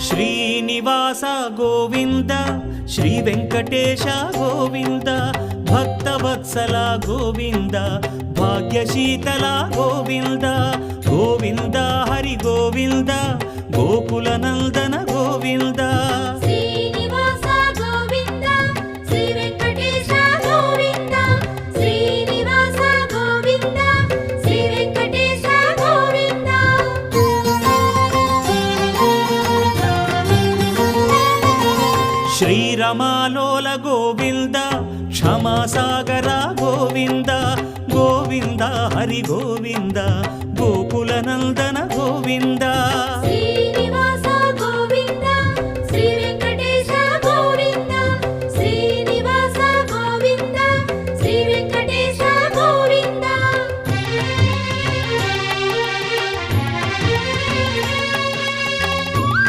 Srinivasa Govinda Shri Venkatesha Govinda Bhaktavatsala Govinda భాగ్యశీతల Govinda Govinda Hari Govinda Gokula Nandana Govinda Srinivasa Govinda Shri Venkatesha Govinda Srinivasa Govinda Shri Venkatesha Govinda శ్రీరమాలోల Govinda క్షమాసాగర Govinda Govinda Hari Govinda Gokula Nandana Govinda